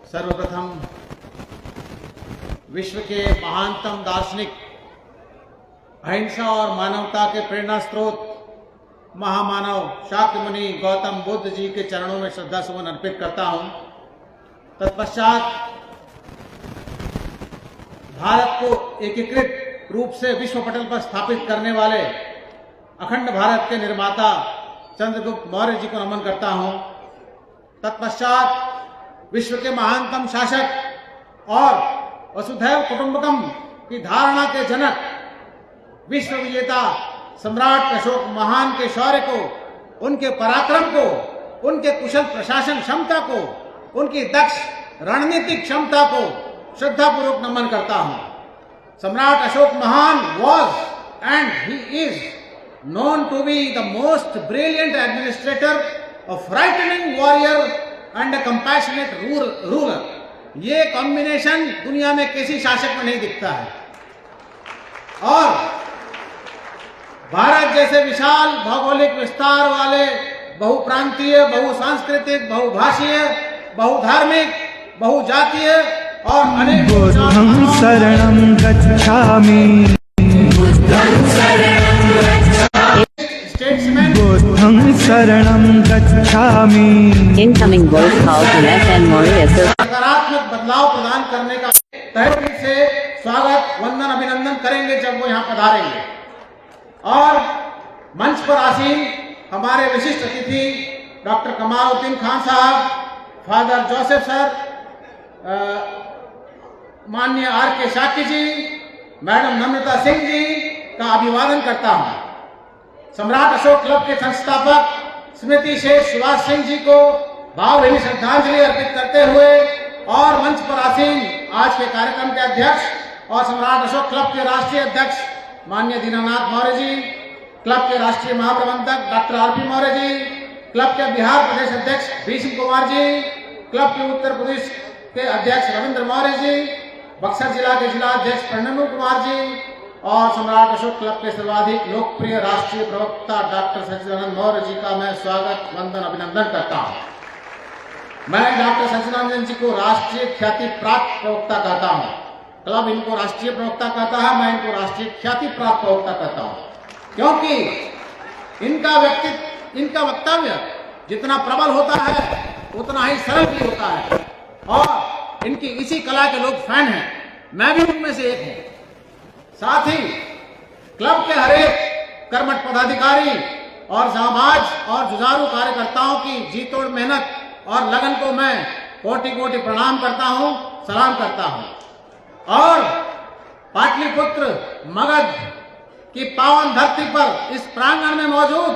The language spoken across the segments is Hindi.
सर्वप्रथम विश्व के महानतम दार्शनिक, अहिंसा और मानवता के प्रेरणा स्रोत महामानव शाक्यमुनि गौतम बुद्ध जी के चरणों में श्रद्धा सुमन अर्पित करता हूं। तत्पश्चात भारत को एकीकृत रूप से विश्व पटल पर स्थापित करने वाले अखंड भारत के निर्माता चंद्रगुप्त मौर्य जी को नमन करता हूं। तत्पश्चात विश्व के महानतम शासक और वसुधैव कुटुंबकम की धारणा के जनक विश्व विजेता सम्राट अशोक महान के शौर्य को, उनके पराक्रम को, उनके कुशल प्रशासन क्षमता को, उनकी दक्ष रणनीतिक क्षमता को श्रद्धापूर्वक नमन करता हूं। सम्राट अशोक महान was and he is known to be the most brilliant administrator, a frightening warrior and a compassionate ruler। ये कॉम्बिनेशन दुनिया में किसी शासक में नहीं दिखता है। और भारत जैसे विशाल भौगोलिक विस्तार वाले बहुप्रांतीय, बहुसांस्कृतिक, बहुभाषीय, बहुधार्मिक, बहुजातीय और अनेक बुद्धं शरणं गच्छामि, बुद्धं शरणं गच्छामि। Incoming voice call from FN Mauritius। सकारात्मक बदलाव प्रदान करने का तहे दिल से स्वागत, वंदन, अभिनंदन करेंगे जब वो यहाँ पधारेंगे। और मंच पर आसीन हमारे विशिष्ट अतिथि डॉक्टर कमालुद्दीन खान साहब, फादर जोसेफ सर, माननीय आर.के. शाक्य जी, मैडम नम्रता सिंह जी का अभिवादन करता हूं। सम्राट अशोक क्लब के संस्थापक स्मृति शेष सुभाष सिंह जी को भावभीनी श्रद्धांजलि अर्पित करते हुए और मंच पर आसीन आज के कार्यक्रम के अध्यक्ष और सम्राट अशोक क्लब के राष्ट्रीय अध्यक्ष माननीय दीनानाथ मौर्य जी, क्लब के राष्ट्रीय महाप्रबंधक doctor RP. Maurya ji, club के बिहार प्रदेश अध्यक्ष भीष्म कुमार जी, क्लब के उत्तर प्रदेश के अध्यक्ष रविंद्र मौर्य जी, बक्सर जिला के जिला अध्यक्ष प्रणनु कुमार जी और सम्राट अशोक क्लब के सर्वाधिक लोकप्रिय राष्ट्रीय प्रवक्ता डॉक्टर सच्चिदानंद मौर्य जी का मैं स्वागत, वंदन, अभिनंदन करता हूं। मैं डॉक्टर सच्चिदानंद जी को राष्ट्रीय ख्याति प्राप्त प्रवक्ता कहता हूं। क्लब इनको राष्ट्रीय प्रवक्ता कहता है, मैं इनको राष्ट्रीय ख्याति प्राप्त प्रवक्ता कहता हूं, क्योंकि इनका वक्तव्य जितना प्रबल होता है उतना ही सरल भी होता है और इनकी इसी कला के लोग फैन हैं। मैं भी उनमें से एक हूं। साथ ही क्लब के हरेक कर्मठ पदाधिकारी और जांबाज और जुझारू कार्यकर्ताओं की जीतोड़ मेहनत और लगन को मैं कोटि कोटि प्रणाम करता हूं, सलाम करता हूं। और पाटलिपुत्र मगध की पावन धरती पर इस प्रांगण में मौजूद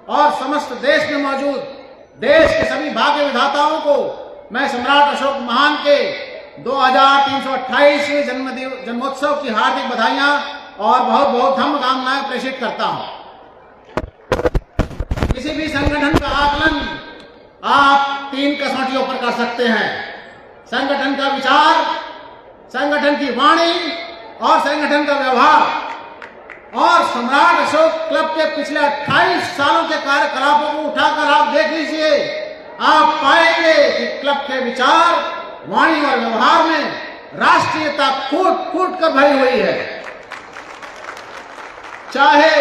और समस्त देश में मौजूद देश के सभी भाग्य विधाताओं को मैं सम्राट अशोक महान के 2328वें जन्मोत्सव की हार्दिक बधाइयां और बहुत बहुत धम्म कामनाएं प्रेषित करता हूं। किसी भी संगठन का आकलन आप 3 कसौटियों पर कर सकते हैं: संगठन का विचार, संगठन की वाणी और संगठन का व्यवहार। और सम्राट अशोक क्लब के पिछले 28 सालों के कार्यकलापों को उठाकर आप देख लीजिए, आप पाएंगे कि क्लब के विचार, वाणी और व्यवहार में राष्ट्रीयता फूट फूट कर भरी हुई है। चाहे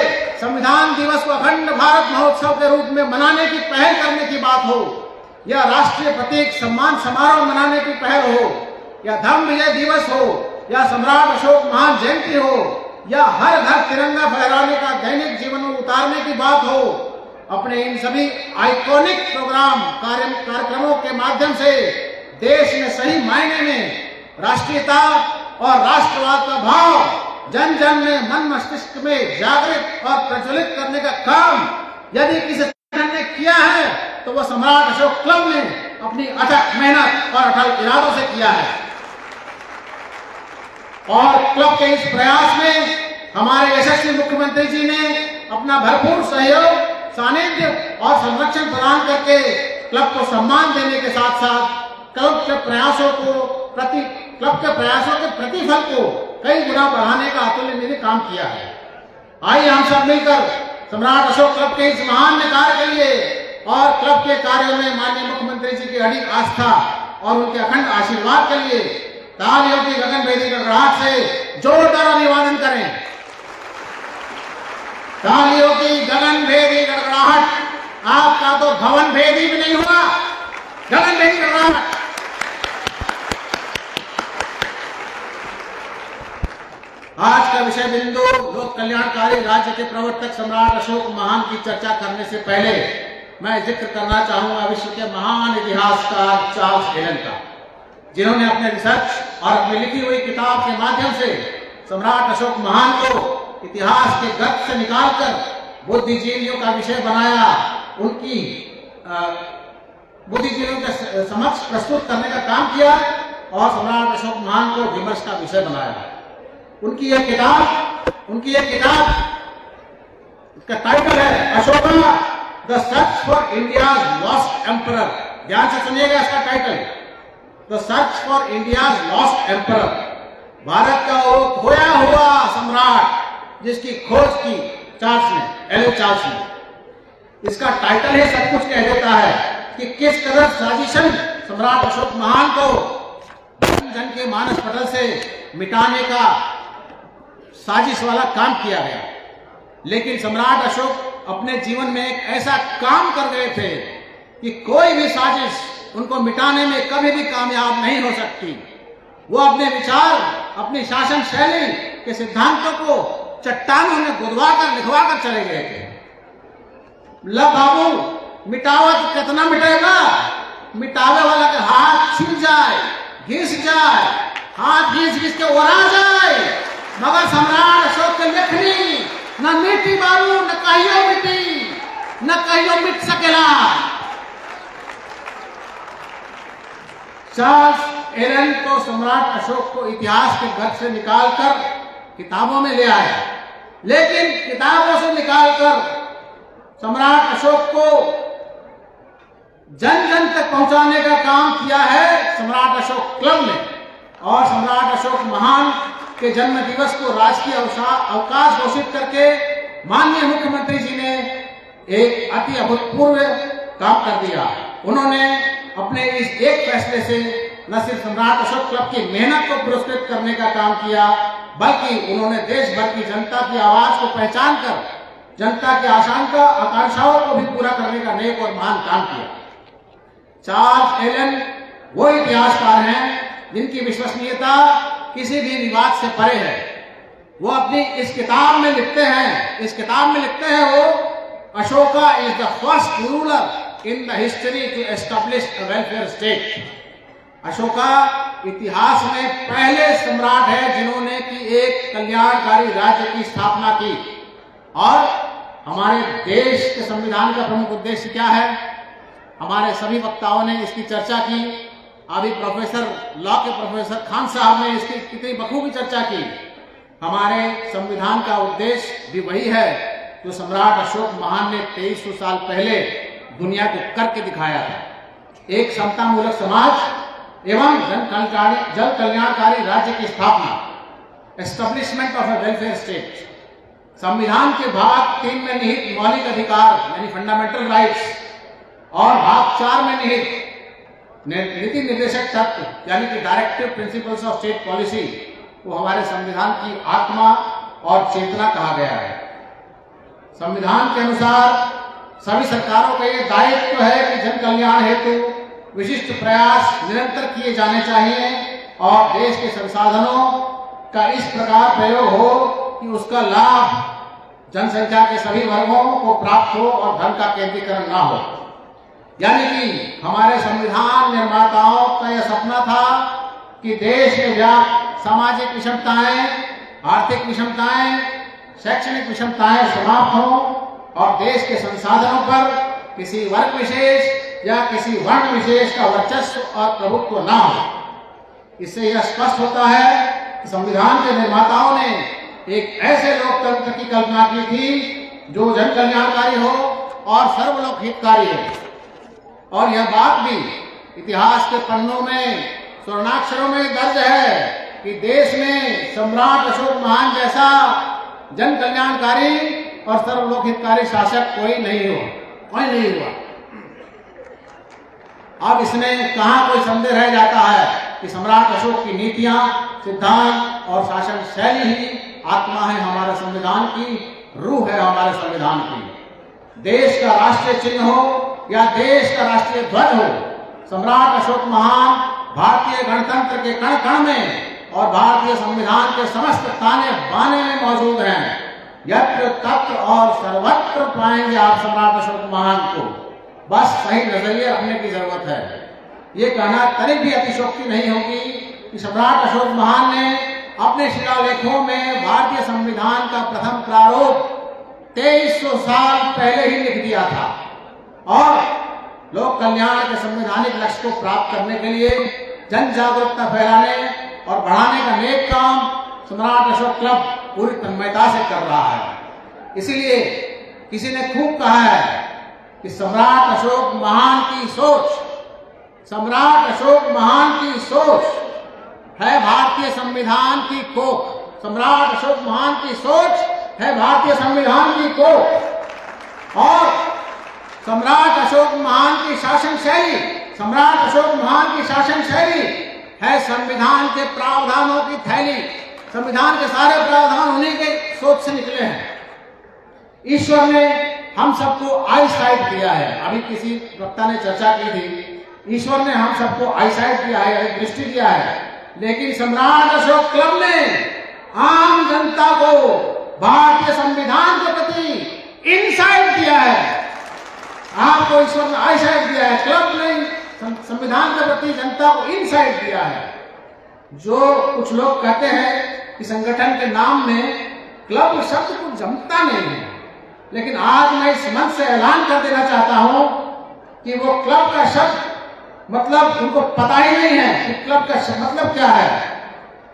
संविधान दिवस को अखंड भारत महोत्सव के रूप में मनाने की पहल करने की बात हो, या राष्ट्रीय प्रतीक सम्मान समारोह मनाने की पहल हो, या धर्म विजय दिवस हो, या सम्राट अशोक महान जयंती हो, या हर घर तिरंगा फहराने का दैनिक जीवन में उतारने की बात हो, अपने इन सभी आइकॉनिक प्रोग्राम कार्यक्रमों के माध्यम से देश में सही मायने में राष्ट्रीयता और राष्ट्रवाद का भाव जन जन में, मन मस्तिष्क में जागृत और प्रज्वलित करने का काम यदि किसी संगठन ने किया है तो वह सम्राट अशोक क्लब ने अपनी अथक मेहनत और अटल इरादों से किया है। और क्लब के इस प्रयास में हमारे यशस्वी मुख्यमंत्री जी ने अपना भरपूर सहयोग, सानिध्य और संरक्षण प्रदान करके क्लब को सम्मान देने के साथ साथ क्लब के प्रयासों के प्रतिफल को कई गुना बढ़ाने का अतुलनीय काम किया है। आइए हम सब मिलकर सम्राट अशोक क्लब के इस महान कार्य के लिए और क्लब के कार्यों में माननीय मुख्यमंत्री जी की अड़ी आस्था और उनके अखंड आशीर्वाद के लिए तालियों की गगनभेदी गड़गड़ाहट से जोरदार अभिवादन करें। तालियों की गगनभेदी गड़गड़ाहट, आपका तो भवन भेदी भी नहीं हुआ, गगनभेदी गड़गड़ाहट। आज का विषय बिंदु लोक कल्याणकारी राज्य के प्रवर्तक सम्राट अशोक महान की चर्चा करने से पहले मैं जिक्र करना चाहूंगा विश्व के महान इतिहासकार चार्ल्स एलन का, जिन्होंने अपने रिसर्च और अपनी लिखी हुई किताब के माध्यम से सम्राट अशोक महान को इतिहास के गर्त से निकालकर बुद्धिजीवियों का विषय बनाया, उनकी बुद्धिजीवियों के समक्ष प्रस्तुत करने का काम किया और सम्राट अशोक महान को विमर्श का विषय बनाया। उनकी एक किताब का टाइटल है Ashoka the search for India's lost emperor. ध्यान से सुनिएगा इसका title, the search for India's lost emperor, Bharat का वो खोया हुआ सम्राट जिसकी खोज की चार्ल्स ने, एलन चार्ल्स ने। इसका टाइटल ही सब कुछ कह देता है कि किस कदर साजिशन सम्राट अशोक महान को जन जन के मानस पटल से मिटाने का साजिश वाला काम किया गया। लेकिन सम्राट अशोक अपने जीवन में एक ऐसा काम कर गए थे कि कोई भी साजिश उनको मिटाने में कभी भी कामयाब नहीं हो सकती। वो अपने विचार, अपनी शासन शैली के सिद्धांतों को चट्टानों में गुदवा कर लिखवा कर चले गए थे। ला बाबू मिटावा तो कितना मिटेगा, मिटावे वाला के हाथ छिल जाए, घिस जाए, हाथ घिस के ओरा जाए, मगर सम्राट अशोक के लेखनी न मिटी बाबू, न कहियो मिटी, न कहियो मिट सकेला। चार्ल्स एलन तो सम्राट अशोक को इतिहास के घर से निकालकर किताबों में ले आया, लेकिन किताबों से निकालकर सम्राट अशोक को जन जन तक पहुंचाने का काम किया है सम्राट अशोक क्लब ने। और सम्राट अशोक महान के जन्म दिवस को राष्ट्रीय अवकाश घोषित करके माननीय मुख्यमंत्री जी ने एक अति अभूतपूर्व काम कर दिया। उन्होंने अपने इस एक फैसले से न सिर्फ सम्राट अशोक क्लब की मेहनत को पुरस्कृत करने का काम किया, बल्कि उन्होंने देश भर की जनता की आवाज को पहचान कर जनता की आकांक्षाओं को भी पूरा करने का नेक और महान काम किया। चार्ल्स एलन वो इतिहासकार हैं जिनकी विश्वसनीयता किसी भी विवाद से परे है। वो अपनी इस किताब में लिखते हैं वो Ashoka is the first ruler in the history to establish a welfare state. Ashoka इतिहास में पहले सम्राट है जिन्होंने की एक कल्याणकारी राज्य की स्थापना की। और हमारे देश के संविधान का प्रमुख उद्देश्य क्या है? हमारे सभी वक्ताओं ने इसकी चर्चा की। अभी लॉ के प्रोफेसर खान साहब ने इसकी कितनी बखूबी चर्चा की। हमारे संविधान का उद्देश्य भी वही है जो सम्राट अशोक महान ने 2300 साल पहले दुनिया को करके दिखाया था। एक समतामूलक समाज एवं जन कल्याणकारी राज्य की स्थापना, establishment of A welfare state. संविधान के भाग 3 में निहित मौलिक अधिकार यानी फंडामेंटल राइट्स और भाग 4 में निहित नीति निर्देशक तत्व यानी कि directive principles of state policy को हमारे संविधान की आत्मा और चेतना कहा गया है। संविधान के अनुसार सभी सरकारों का ये दायित्व है कि जन कल्याण हेतु विशिष्ट प्रयास निरंतर किए जाने चाहिए और देश के संसाधनों का इस प्रकार प्रयोग हो कि उसका लाभ जनसंख्या के सभी वर्गों को प्राप्त हो और धन का केंद्रीकरण ना हो। यानी कि हमारे संविधान निर्माताओं का यह सपना था कि देश में व्याप्त सामाजिक विषमताएं, आर्थिक विषमताएं, शैक्षणिक विषमताएं समाप्त हों और देश के संसाधनों पर किसी वर्ग विशेष या किसी वर्ण विशेष का वर्चस्व और प्रभुत्व न हो। इससे यह स्पष्ट होता है कि संविधान के निर्माताओं ने एक ऐसे लोकतंत्र की कल्पना की थी जो जन कल्याणकारी हो और सर्वलोक हितकारी हो। और यह बात भी इतिहास के पन्नों में स्वर्णाक्षरों में दर्ज है कि देश में सम्राट अशोक महान जैसा जन कल्याणकारी और सर्वलोक हितकारी शासक कोई नहीं हुआ। अब इसमें कहाँ कोई संदेह रह जाता है कि सम्राट अशोक की नीतियां, सिद्धांत और शासन शैली ही आत्मा है हमारे संविधान की, रूह है हमारे संविधान की। देश का राष्ट्रीय चिन्ह हो या देश का राष्ट्रीय ध्वज हो, सम्राट अशोक महान भारतीय गणतंत्र के कण कण में और भारतीय संविधान के समस्त ताने बाने में मौजूद हैं। यत्र तत्र और सर्वत्र पाएंगे आप सम्राट अशोक महान को। बस सही नजरिए रखने की जरूरत है। ये कहना करीब भी अतिशोक्ति नहीं होगी कि सम्राट अशोक महान ने अपने शिलालेखों में भारतीय संविधान का प्रथम प्रारूप 2300 साल पहले ही लिख दिया था और लोक कल्याण के संवैधानिक लक्ष्य को प्राप्त करने के लिए जन जागरूकता फैलाने और बढ़ाने का नेक काम सम्राट अशोक क्लब पूरी तन्मयता से कर रहा है। इसीलिए किसी ने खूब कहा है कि सम्राट अशोक महान की सोच, सम्राट अशोक महान की सोच है भारतीय संविधान की कोख। सम्राट अशोक महान की सोच है भारतीय संविधान की कोख और सम्राट अशोक महान की शासन शैली, सम्राट अशोक महान की शासन शैली है संविधान के प्रावधानों की थैली। संविधान के सारे प्रावधान उन्हीं के सोच से निकले हैं। ईश्वर ने हम सबको आईसाइट दिया है। अभी किसी वक्ता ने चर्चा की थी, ईश्वर ने हम सबको आईसाइट दिया है, दृष्टि दिया है, लेकिन सम्राट अशोक क्लब ने आम जनता को भारतीय संविधान के प्रति इनसाइट दिया है। आपको ईश्वर ने आईसाइट दिया है, क्लब ने संविधान के प्रति जनता को इनसाइट दिया है। जो कुछ लोग कहते हैं कि संगठन के नाम में क्लब शब्द कुछ जमता नहीं है, लेकिन आज मैं इस मंच से ऐलान कर देना चाहता हूं कि वो क्लब का शब्द मतलब उनको पता ही नहीं है कि क्लब का मतलब क्या है।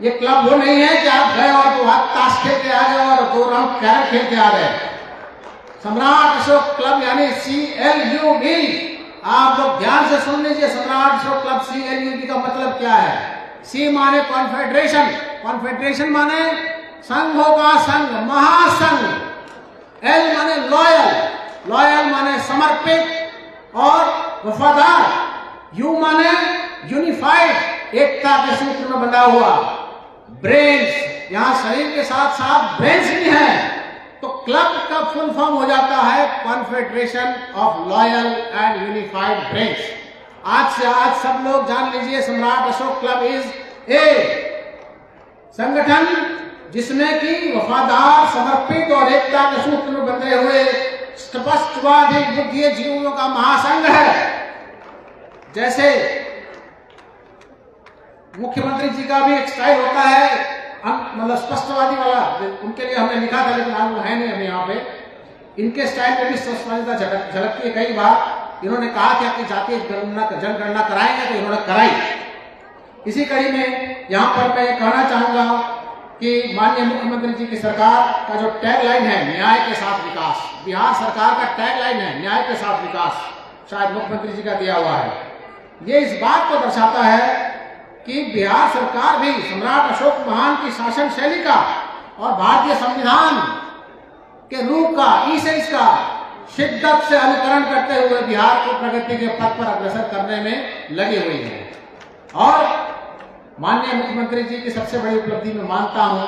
ये क्लब वो नहीं है कि आप गए और 2 हाथ ताश खेलते आ गए और 2 राउंड कैरम खेलते आ गए। सम्राट अशोक क्लब यानी CLUB, आप लोग ध्यान से सुन लीजिए। सम्राट अशोक क्लब CLUB का मतलब क्या है? C माने कॉन्फेडरेशन, कॉन्फेडरेशन माने संघों का संघ, महासंघ। L माने लॉयल, लॉयल माने समर्पित और वफादार। U माने यूनिफाइड, एकता के सूत्र में बंधा हुआ। ब्रेन्स, यहाँ शरीर के साथ साथ ब्रेन्स भी हैं, तो क्लब का फुल फॉर्म हो जाता है confederation of loyal and unified brains. आज से आज सब लोग जान लीजिए, सम्राट अशोक क्लब इज ए संगठन जिसमें कि वफादार, समर्पित और एकता के सूत्र में बंधे हुए स्पष्टवादी बुद्धि जीवों का महासंघ है। जैसे मुख्यमंत्री जी का भी एक स्टाइल होता है, मतलब स्पष्टवादी वाला, उनके लिए हमने लिखा था लेकिन आज वो है नहीं हमें यहाँ पे। इनके स्टाइल में भी स्पष्टवादिता झलकती है। कई बार इन्होंने कहा कि आपकी जातीय जनगणना कराएंगे, तो इन्होंने कराई। इसी कड़ी में यहाँ पर मैं कहना चाहूंगा कि माननीय मुख्यमंत्री जी की सरकार का जो टैगलाइन है न्याय के साथ विकास, बिहार सरकार का टैगलाइन है न्याय के साथ विकास, शायद मुख्यमंत्री जी का दिया हुआ है। ये इस बात को दर्शाता है कि बिहार सरकार भी सम्राट अशोक महान की शासन शैली का और भारतीय संविधान के रूप का, ईसेंस का शिद्दत से अनुकरण करते हुए बिहार को प्रगति के पथ पर अग्रसर करने में लगी हुई है। और माननीय मुख्यमंत्री जी की सबसे बड़ी उपलब्धि में मानता हूं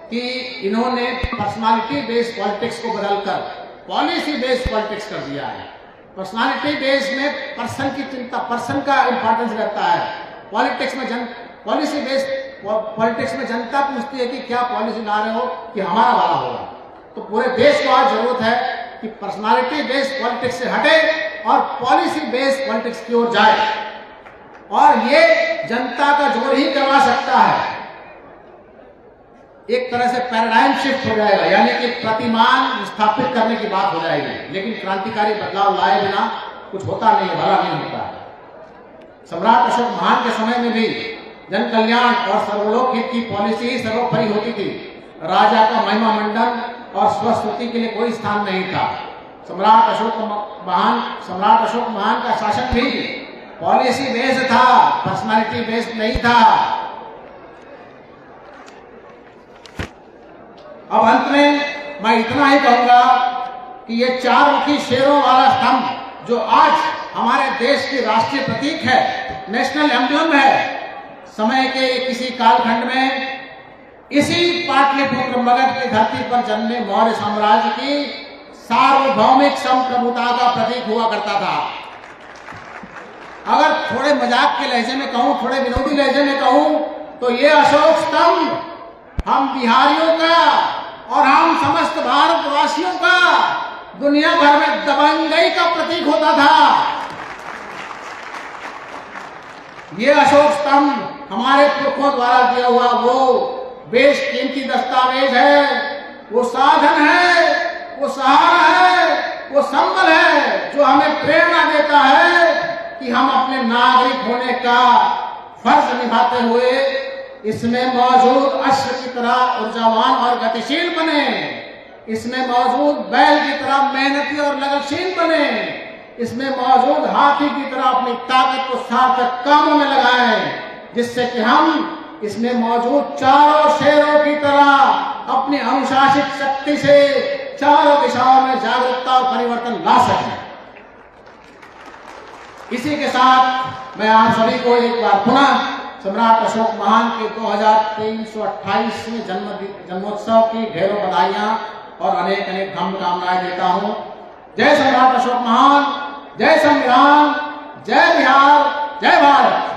कि इन्होंने पर्सनालिटी बेस्ड पॉलिटिक्स को बदलकर पॉलिसी बेस्ड पॉलिटिक्स कर दिया है। पर्सनालिटी बेस्ड में पर्सन की चिंता, पर्सन का इंपॉर्टेंस रहता है। पॉलिटिक्स में पॉलिसी बेस्ड पॉलिटिक्स में जनता पूछती है कि क्या पॉलिसी ला रहे हो कि हमारा वाला होगा। तो पूरे देश को आज जरूरत है कि पर्सनालिटी बेस्ड पॉलिटिक्स से हटे और पॉलिसी बेस्ड पॉलिटिक्स की ओर जाए, और ये जनता का जोर ही करवा सकता है। एक तरह से पैराडाइम शिफ्ट हो जाएगा, यानी कि प्रतिमान स्थापित करने की बात हो जाएगी, लेकिन क्रांतिकारी बदलाव लाए बिना कुछ होता नहीं, भला नहीं होता है। सम्राट अशोक महान के समय में भी जन कल्याण और सर्वलोक हित की पॉलिसी ही सर्वोपरि होती थी। राजा का महिमा मंडन और स्वस्तुति के लिए कोई स्थान नहीं था। सम्राट अशोक महान का शासन भी पॉलिसी बेस्ड था, पर्सनालिटी बेस्ड नहीं था। अब अंत में मैं इतना ही कहूंगा कि ये 4 मुखी शेरों वाला स्तंभ जो आज हमारे देश की राष्ट्रीय प्रतीक है, नेशनल एम्ब्लम है। समय के किसी कालखंड में इसी पाटलिपुत्र मगध की धरती पर जन्मे मौर्य साम्राज्य की सार्वभौमिक संप्रभुता का प्रतीक हुआ करता था। अगर थोड़े मजाक के लहजे में कहूं, थोड़े विनोदी लहजे में कहूं, तो ये अशोक स्तंभ हम बिहारियों का और हम समस्त भारतवासियों का दुनिया भर में दबंगई का प्रतीक होता था। ये अशोक स्तंभ हमारे पुरखों द्वारा दिया हुआ वो बेशकीमती दस्तावेज है, वो साधन है, वो सहारा है, वो संबल है जो हमें प्रेरणा देता है कि हम अपने नागरिक होने का फर्ज निभाते हुए इसमें मौजूद अश्व की तरह ऊर्जावान और गतिशील बने, इसमें मौजूद बैल की तरह मेहनती और लगनशील बने, इसमें मौजूद हाथी की तरह अपनी ताकत को सार्थक कामों में लगाएं, जिससे कि हम इसमें मौजूद चारों शेरों की तरह अपनी अनुशासित शक्ति से चारों दिशाओं में जागरूकता और परिवर्तन ला सकें। इसी के साथ मैं आप सभी को एक बार पुनः सम्राट अशोक महान के 2328वें जन्मोत्सव की ढेरों बधाइयां और अनेक अनेक धर्म कामनाएं देता हूं। जय सम्राट अशोक महान, जय संविधान, जय बिहार, जय भारत।